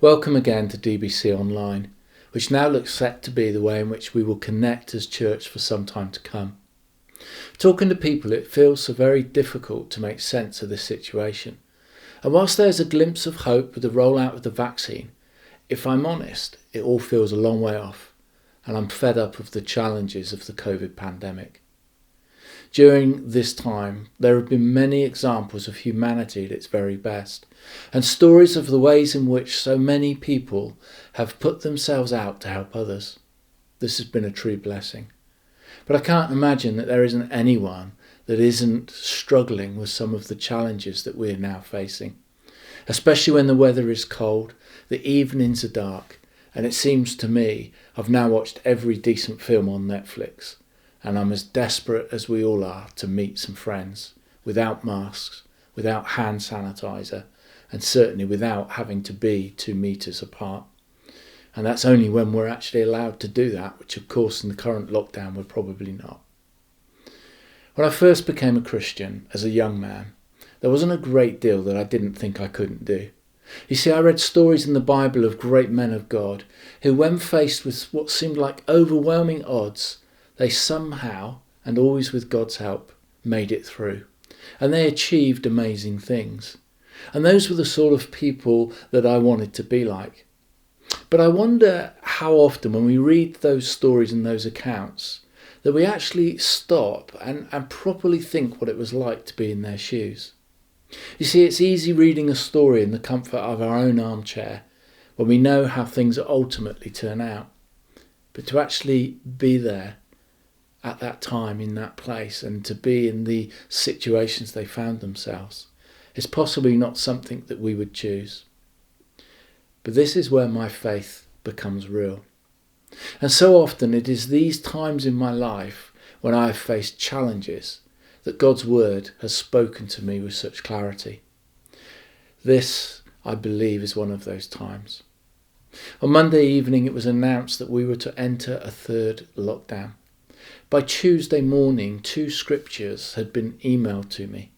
Welcome again to DBC Online, which now looks set to be the way in which we will connect as church for some time to come. Talking to people, it feels so very difficult to make sense of this situation. And whilst there's a glimpse of hope with the rollout of the vaccine, if I'm honest, it all feels a long way off, and I'm fed up of the challenges of the COVID pandemic. During this time, there have been many examples of humanity at its very best, and stories of the ways in which so many people have put themselves out to help others. This has been a true blessing. But I can't imagine that there isn't anyone that isn't struggling with some of the challenges that we're now facing, especially when the weather is cold, the evenings are dark, and it seems to me I've now watched every decent film on Netflix. And I'm as desperate as we all are to meet some friends, without masks, without hand sanitizer, and certainly without having to be 2 meters apart. And that's only when we're actually allowed to do that, which of course in the current lockdown we're probably not. When I first became a Christian as a young man, there wasn't a great deal that I didn't think I couldn't do. You see, I read stories in the Bible of great men of God who, when faced with what seemed like overwhelming odds, they somehow, and always with God's help, made it through. And they achieved amazing things. And those were the sort of people that I wanted to be like. But I wonder how often when we read those stories and those accounts, that we actually stop and properly think what it was like to be in their shoes. You see, it's easy reading a story in the comfort of our own armchair when we know how things ultimately turn out. But to actually be there at that time, in that place, and to be in the situations they found themselves, is possibly not something that we would choose. But this is where my faith becomes real. And so often it is these times in my life when I have faced challenges that God's word has spoken to me with such clarity. This, I believe, is one of those times. On Monday evening it was announced that we were to enter a third lockdown. By Tuesday morning, 2 scriptures had been emailed to me,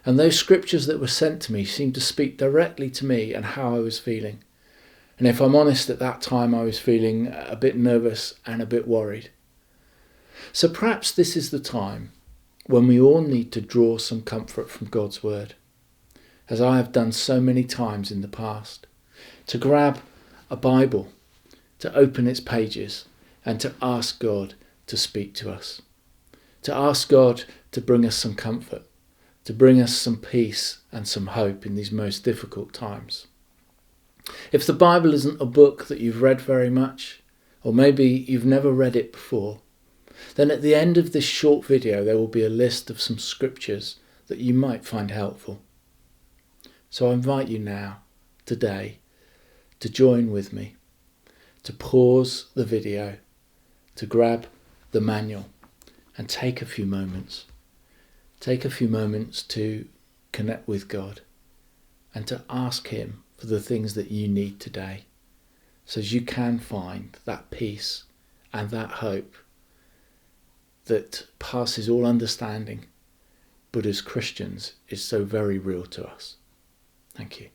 and those scriptures that were sent to me seemed to speak directly to me and how I was feeling. And if I'm honest, at that time I was feeling a bit nervous and a bit worried. So perhaps this is the time when we all need to draw some comfort from God's word, as I have done so many times in the past, to grab a Bible, to open its pages, and to ask God to speak to us, to ask God to bring us some comfort, to bring us some peace and some hope in these most difficult times. If the Bible isn't a book that you've read very much, or maybe you've never read it before, then at the end of this short video there will be a list of some scriptures that you might find helpful. So I invite you now, today, to join with me, to pause the video, to grab the manual and take a few moments. Take a few moments to connect with God and to ask him for the things that you need today, so as you can find that peace and that hope that passes all understanding, but as Christians is so very real to us. Thank you.